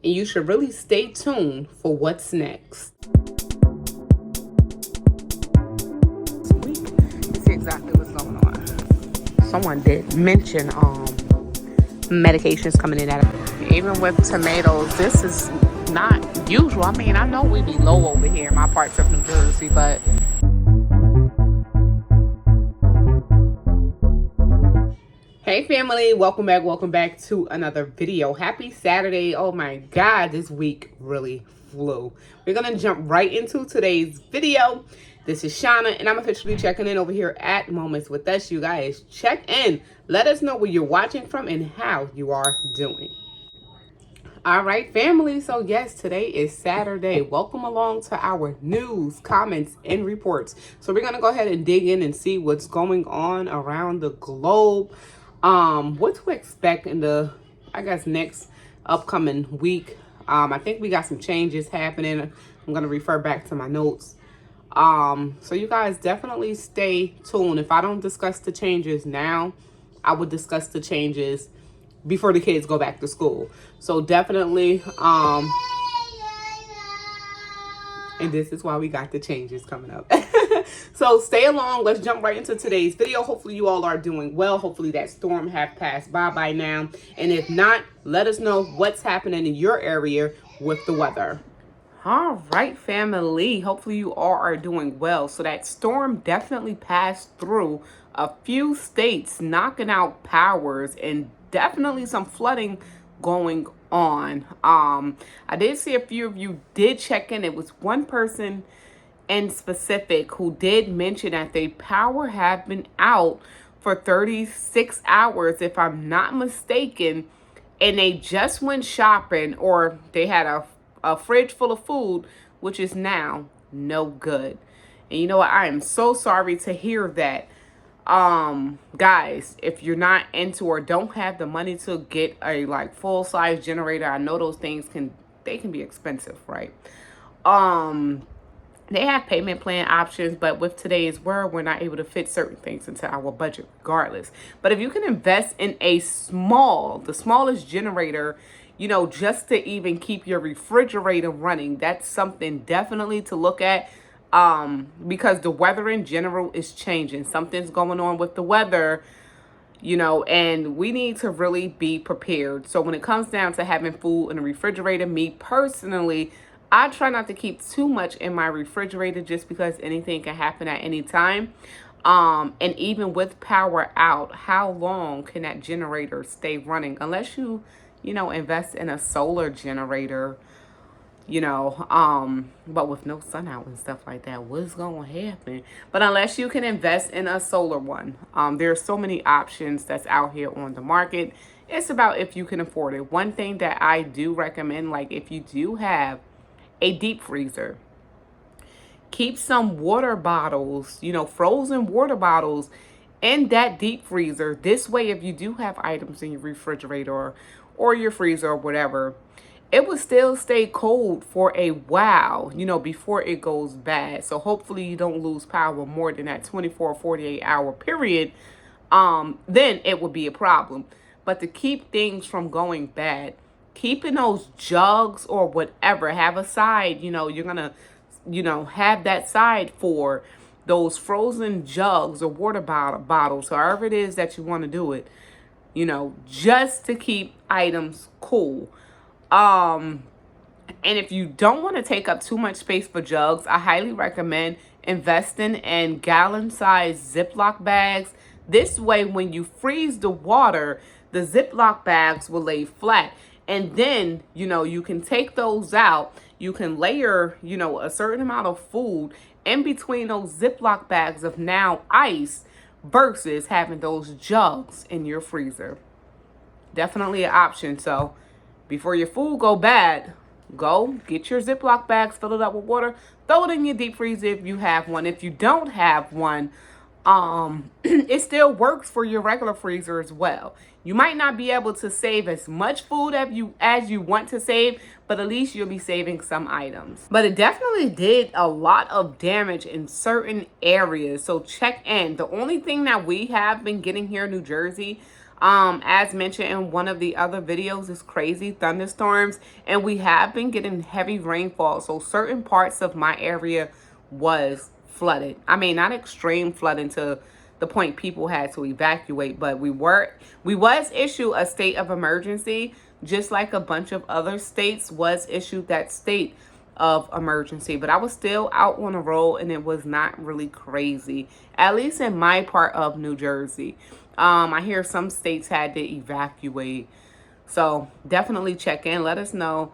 and you should really stay tuned for what's next. You see exactly what's going on. Someone did mention medications coming in at even with tomatoes. This is not usual. I mean, I know we be low over here in my parts of New Jersey, but hey family, welcome back to another video. Happy Saturday. Oh my god, this week really flew. We're gonna jump right into today's video. This is Shauna, and I'm officially checking in over here at Moments with Us. You guys check in, let us know where you're watching from and how you are doing. All right, family. So yes, today is Saturday. Welcome along to our news, comments, and reports. So we're gonna go ahead and dig in and see what's going on around the globe. What to expect in the, I guess, next upcoming week. I think we got some changes happening. I'm gonna refer back to my notes. So you guys definitely stay tuned. If I don't discuss the changes now, I would discuss the changes before the kids go back to school. So definitely, and this is why we got the changes coming up. So stay along. Let's jump right into today's video. Hopefully you all are doing well. Hopefully that storm have passed by now. And if not, let us know what's happening in your area with the weather. All right, family. Hopefully you all are doing well. So that storm definitely passed through a few states, knocking out powers and definitely some flooding going on. I did see a few of you did check in. It was one person in specific who did mention that their power have been out for 36 hours, if I'm not mistaken, and they just went shopping, or they had a fridge full of food, which is now no good. And you know what? I am so sorry to hear that. Guys, if you're not into or don't have the money to get a like full size generator, I know those things can be expensive, right? They have payment plan options, but with today's world, we're not able to fit certain things into our budget regardless. But if you can invest in the smallest generator, you know, just to even keep your refrigerator running, that's something definitely to look at. Because the weather in general is changing. Something's going on with the weather, you know, and we need to really be prepared. So when it comes down to having food in the refrigerator, me personally, I try not to keep too much in my refrigerator just because anything can happen at any time. And even with power out, how long can that generator stay running? Unless you know, invest in a solar generator, you know, but with no sun out and stuff like that, what's going to happen? But unless you can invest in a solar one, there are so many options that's out here on the market. It's about if you can afford it. One thing that I do recommend, like if you do have a deep freezer, keep some water bottles, you know, frozen water bottles in that deep freezer. This way, if you do have items in your refrigerator or your freezer or whatever, it will still stay cold for a while, you know, before it goes bad. So hopefully you don't lose power more than that 24 or 48 hour period. Then it would be a problem. But to keep things from going bad, keeping those jugs or whatever, have a side, you know, you're going to, you know, have that side for those frozen jugs or water bottles, however it is that you want to do it, you know, just to keep items cool. And if you don't want to take up too much space for jugs, I highly recommend investing in gallon-sized Ziploc bags. This way, when you freeze the water, the Ziploc bags will lay flat. And then, you know, you can take those out. You can layer, you know, a certain amount of food in between those Ziploc bags of now ice versus having those jugs in your freezer. Definitely an option. So before your food go bad, go get your Ziploc bags, fill it up with water, throw it in your deep freezer if you have one. If you don't have one, it still works for your regular freezer as well. You might not be able to save as much food as you want to save, but at least you'll be saving some items. But it definitely did a lot of damage in certain areas. So check in. The only thing that we have been getting here in New Jersey, As mentioned in one of the other videos, it's crazy thunderstorms, and we have been getting heavy rainfall. So certain parts of my area was flooded. I mean, not extreme flooding to the point people had to evacuate, but we was issued a state of emergency, just like a bunch of other states was issued that state of emergency. But I was still out on the road, and it was not really crazy, at least in my part of New Jersey. I hear some states had to evacuate. So definitely check in. Let us know,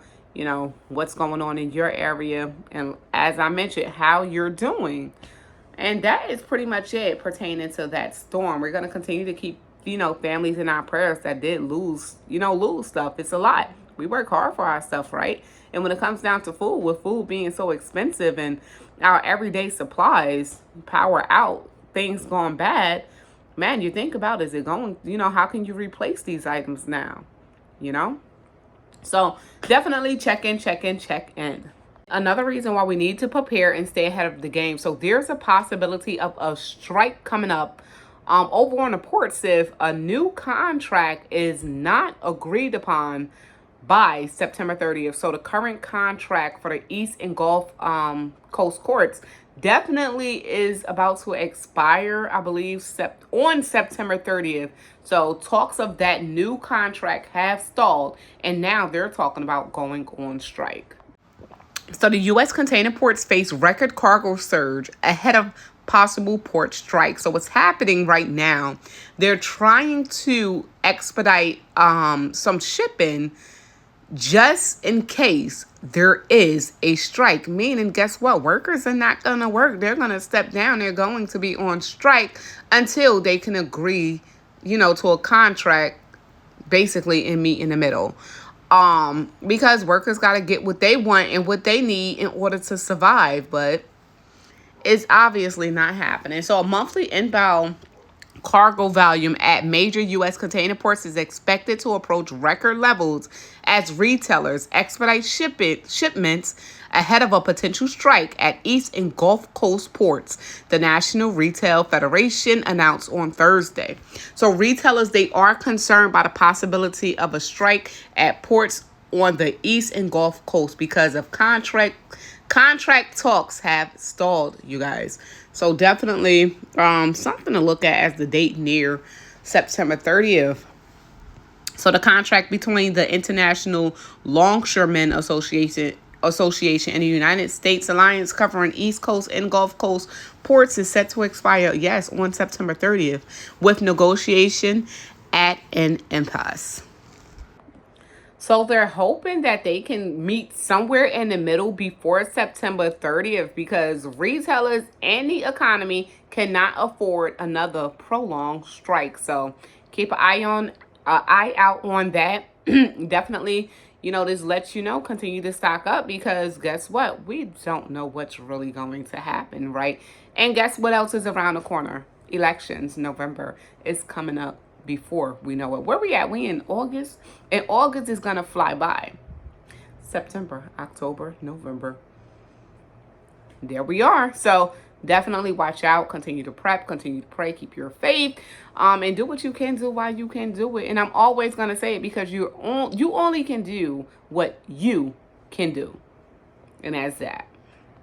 what's going on in your area. And as I mentioned, how you're doing. And that is pretty much it pertaining to that storm. We're going to continue to keep, families in our prayers that did lose stuff. It's a lot. We work hard for our stuff, right? And when it comes down to food, with food being so expensive and our everyday supplies, power out, things going bad, man, you think about, is it going, how can you replace these items now? So definitely check in. Another reason why we need to prepare and stay ahead of the game. So there's a possibility of a strike coming up over on the ports if a new contract is not agreed upon by September 30th. So the current contract for the East and Gulf Coast courts definitely is about to expire, I believe, on September 30th. So talks of that new contract have stalled, and now they're talking about going on strike. So the U.S. container ports face record cargo surge ahead of possible port strike. So what's happening right now, they're trying to expedite some shipping just in case there is a strike. Meaning, guess what? Workers are not going to work. They're going to step down. They're going to be on strike until they can agree, to a contract, basically, and meet in the middle. Because workers got to get what they want and what they need in order to survive. But it's obviously not happening. So a monthly inbound cargo volume at major U.S. container ports is expected to approach record levels as retailers expedite shipments ahead of a potential strike at East and Gulf Coast ports, the National Retail Federation announced on Thursday. So retailers, they are concerned by the possibility of a strike at ports on the East and Gulf Coast because of contract talks have stalled, you guys. So definitely something to look at as the date near September 30th. So the contract between the International Longshoremen Association and the United States Alliance covering East Coast and Gulf Coast ports is set to expire, yes, on September 30th, with negotiation at an impasse. So they're hoping that they can meet somewhere in the middle before September 30th because retailers and the economy cannot afford another prolonged strike. So keep an eye out on that. Definitely, this lets you know, continue to stock up because guess what? We don't know what's really going to happen, right? And guess what else is around the corner? Elections. November is coming up. Before we know it. Where we at? We in August? And August is going to fly by. September, October, November. There we are. So definitely watch out. Continue to prep. Continue to pray. Keep your faith. And do what you can do while you can do it. And I'm always going to say it because you only can do what you can do. And that's that.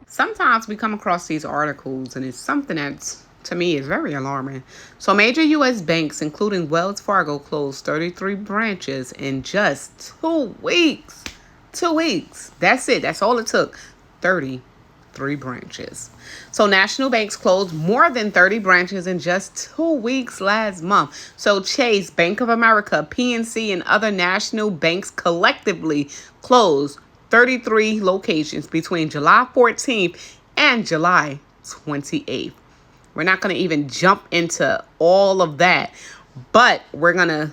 Sometimes we come across these articles and it's something that's, to me, is very alarming. So major U.S. banks, including Wells Fargo, closed 33 branches in just 2 weeks. 2 weeks. That's it. That's all it took. 33 branches. So national banks closed more than 30 branches in just 2 weeks last month. So Chase, Bank of America, PNC, and other national banks collectively closed 33 locations between July 14th and July 28th. We're not going to even jump into all of that, but we're going to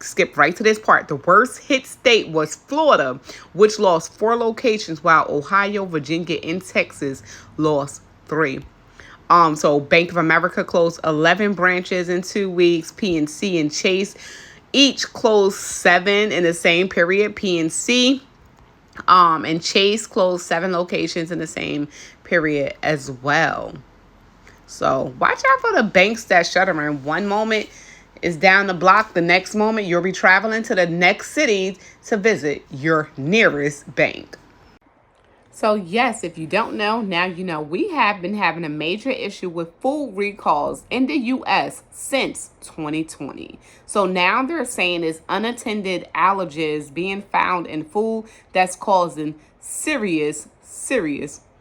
skip right to this part. The worst hit state was Florida, which lost 4 locations, while Ohio, Virginia, and Texas lost 3. So Bank of America closed 11 branches in 2 weeks. PNC and Chase each closed 7 in the same period. PNC and Chase closed 7 locations in the same period as well. So watch out for the banks that shuttering. One moment is down the block. The next moment, you'll be traveling to the next city to visit your nearest bank. So yes, if you don't know, now you know. We have been having a major issue with food recalls in the U.S. since 2020. So now they're saying is unattended allergens being found in food that's causing serious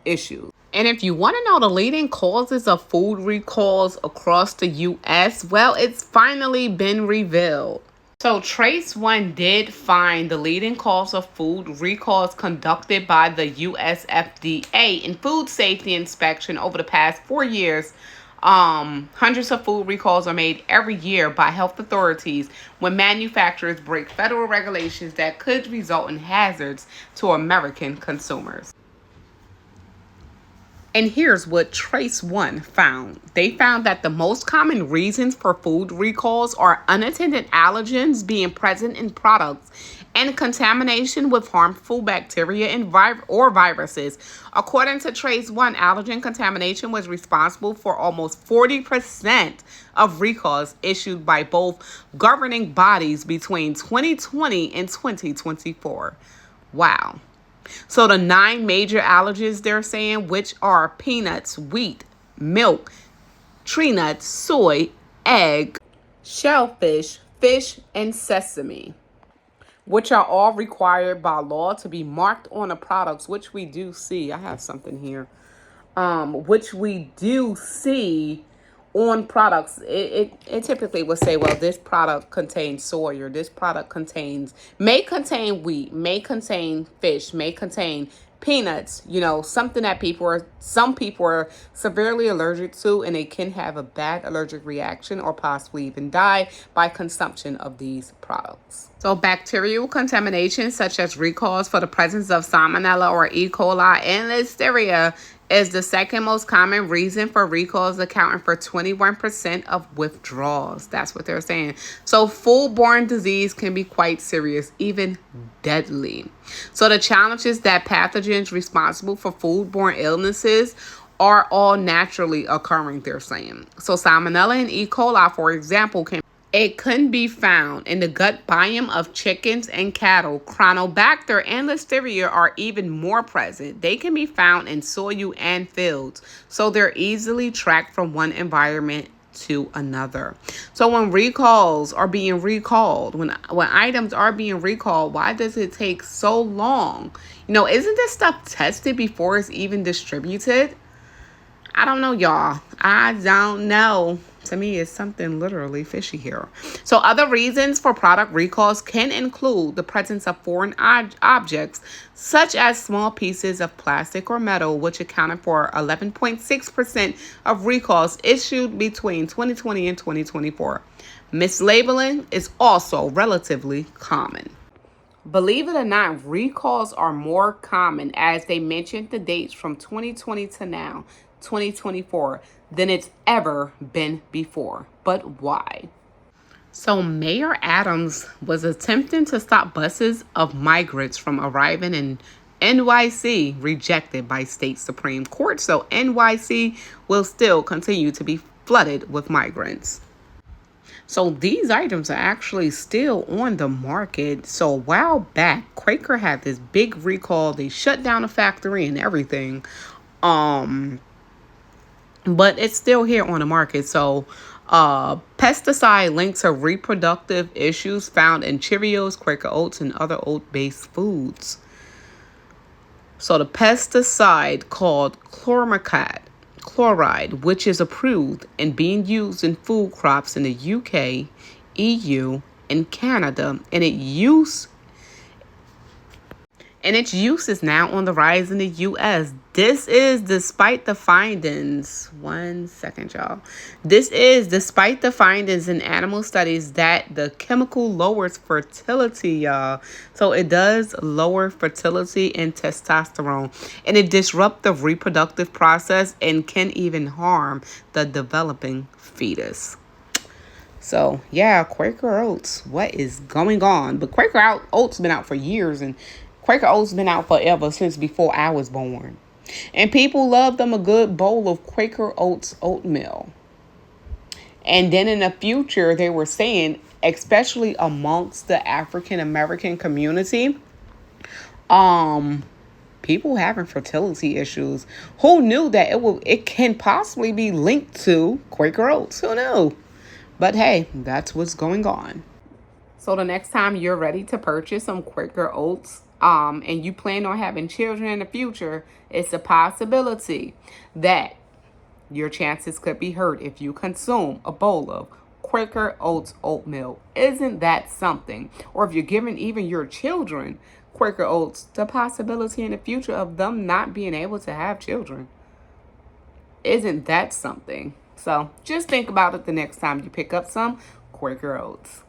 issues. And if you want to know the leading causes of food recalls across the U.S., well, it's finally been revealed. So Trace One did find the leading cause of food recalls conducted by the US FDA in food safety inspection over the past 4 years. Hundreds of food recalls are made every year by health authorities when manufacturers break federal regulations that could result in hazards to American consumers. And here's what Trace One found. They found that the most common reasons for food recalls are unattended allergens being present in products and contamination with harmful bacteria and or viruses. According to Trace One, allergen contamination was responsible for almost 40% of recalls issued by both governing bodies between 2020 and 2024. Wow. So the 9 major allergens they're saying, which are peanuts, wheat, milk, tree nuts, soy, egg, shellfish, fish, and sesame, which are all required by law to be marked on the products, which we do see. I have something here, which we do see on products. It typically will say, well, this product contains soy, or this product may contain wheat, may contain fish, may contain peanuts, something that some people are severely allergic to, and they can have a bad allergic reaction or possibly even die by consumption of these products. So bacterial contamination, such as recalls for the presence of salmonella or E. coli and listeria, is the second most common reason for recalls, accounting for 21% of withdrawals. That's what they're saying. So foodborne disease can be quite serious, even deadly. So the challenge is that pathogens responsible for foodborne illnesses are all naturally occurring, they're saying. So salmonella and E. coli, for example, can be found in the gut biome of chickens and cattle. Chronobacter and listeria are even more present. They can be found in soil and fields, so they're easily tracked from one environment to another. So when recalls are being recalled, when items are being recalled, why does it take so long? Isn't this stuff tested before it's even distributed? I don't know, y'all. I don't know. To me, it's something literally fishy here. So other reasons for product recalls can include the presence of foreign objects, such as small pieces of plastic or metal, which accounted for 11.6% of recalls issued between 2020 and 2024. Mislabeling is also relatively common. Believe it or not, recalls are more common, as they mentioned the dates from 2020 to now, 2024, than it's ever been before. But why? So Mayor Adams was attempting to stop buses of migrants from arriving in NYC, rejected by state Supreme Court. So NYC will still continue to be flooded with migrants. So these items are actually still on the market. So a while back, Quaker had this big recall. They shut down the factory and everything. But it's still here on the market. So pesticide linked to reproductive issues found in Cheerios, Quaker Oats, and other oat-based foods. So the pesticide called chloride, which is approved and being used in food crops in the UK, EU, and Canada, and its use is now on the rise in the U.S. This is despite the findings. One second, y'all. This is despite the findings in animal studies that the chemical lowers fertility, y'all. So it does lower fertility and testosterone, and it disrupts the reproductive process and can even harm the developing fetus. So, yeah, Quaker Oats, what is going on? But Quaker Oats been out for years, and Quaker Oats been out forever, since before I was born. And people love them a good bowl of Quaker Oats oatmeal. And then in the future, they were saying, especially amongst the African American community, people having fertility issues. Who knew that it can possibly be linked to Quaker Oats? Who knew? But hey, that's what's going on. So the next time you're ready to purchase some Quaker Oats, and you plan on having children in the future, it's a possibility that your chances could be hurt if you consume a bowl of Quaker Oats oatmeal. Isn't that something? Or if you're giving even your children Quaker Oats, the possibility in the future of them not being able to have children. Isn't that something? So just think about it the next time you pick up some Quaker Oats.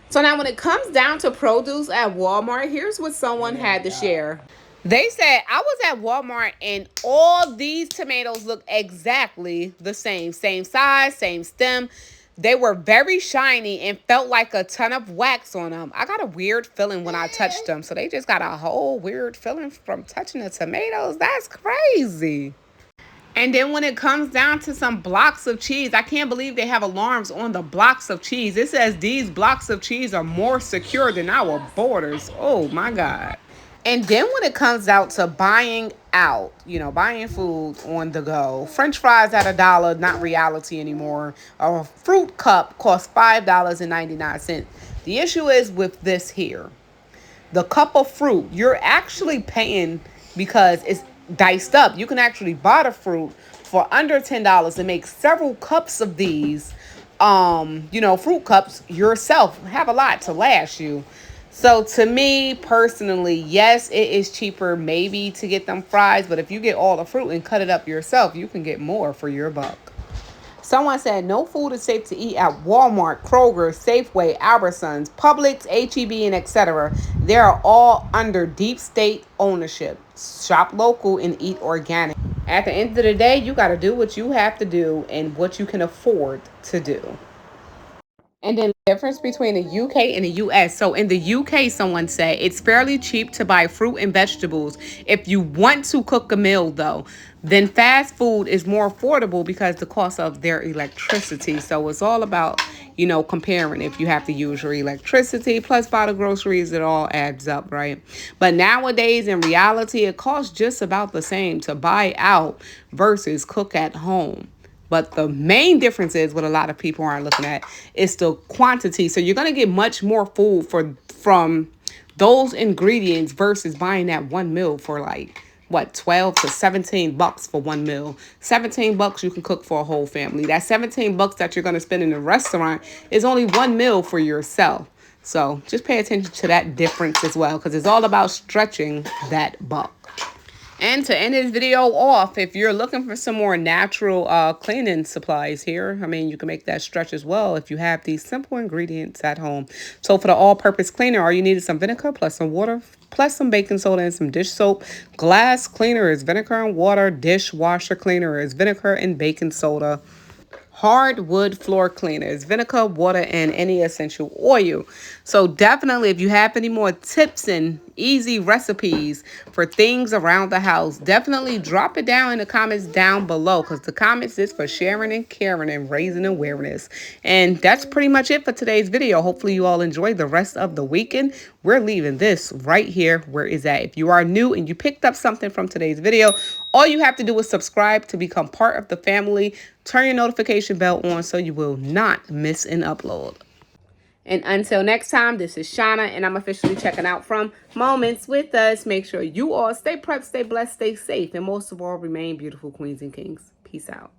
So now when it comes down to produce at Walmart, here's what someone had to share. They said, I was at Walmart and all these tomatoes look exactly the same. Same size, same stem. They were very shiny and felt like a ton of wax on them. I got a weird feeling when I touched them. So they just got a whole weird feeling from touching the tomatoes. That's crazy. And then when it comes down to some blocks of cheese, I can't believe they have alarms on the blocks of cheese. It says these blocks of cheese are more secure than our borders. Oh my God. And then when it comes out to buying out, buying food on the go, French fries at $1, not reality anymore. A fruit cup costs $5.99. The issue is with this here. The cup of fruit, you're actually paying because it's diced up. You can actually buy the fruit for under $10 and make several cups of these, fruit cups yourself. Have a lot to last you. So to me personally, yes, it is cheaper maybe to get them fries, but if you get all the fruit and cut it up yourself, you can get more for your buck. Someone said no food is safe to eat at Walmart, Kroger, Safeway, Albertsons, Publix, H-E-B, and etc. They are all under deep state ownership. Shop local and eat organic. At the end of the day, you got to do what you have to do and what you can afford to do. And then the difference between the UK and the US. So in the UK, someone said it's fairly cheap to buy fruit and vegetables. If you want to cook a meal, though, then fast food is more affordable because the cost of their electricity. So it's all about, comparing. If you have to use your electricity plus buy the groceries, it all adds up, right? But nowadays, in reality, it costs just about the same to buy out versus cook at home. But the main difference is what a lot of people aren't looking at is the quantity. So you're going to get much more food from those ingredients versus buying that one meal for like, 12 to 17 bucks for one meal. 17 bucks you can cook for a whole family. That 17 bucks that you're going to spend in a restaurant is only one meal for yourself. So just pay attention to that difference as well, because it's all about stretching that buck. And to end this video off, if you're looking for some more natural cleaning supplies here, you can make that stretch as well if you have these simple ingredients at home. So for the all-purpose cleaner, all you need is some vinegar plus some water plus some baking soda and some dish soap. Glass cleaner is vinegar and water. Dishwasher cleaner is vinegar and baking soda. Hardwood floor cleaners, vinegar, water, and any essential oil. So definitely, if you have any more tips and easy recipes for things around the house, definitely drop it down in the comments down below, because the comments is for sharing and caring and raising awareness. And that's pretty much it for today's video. Hopefully you all enjoy the rest of the weekend. We're leaving this right here where it's at. If you are new and you picked up something from today's video, all you have to do is subscribe to become part of the family. Turn your notification bell on so you will not miss an upload. And until next time, this is Shauna, and I'm officially checking out from Moments with Us. Make sure you all stay prepped, stay blessed, stay safe, and most of all, remain beautiful queens and kings. Peace out.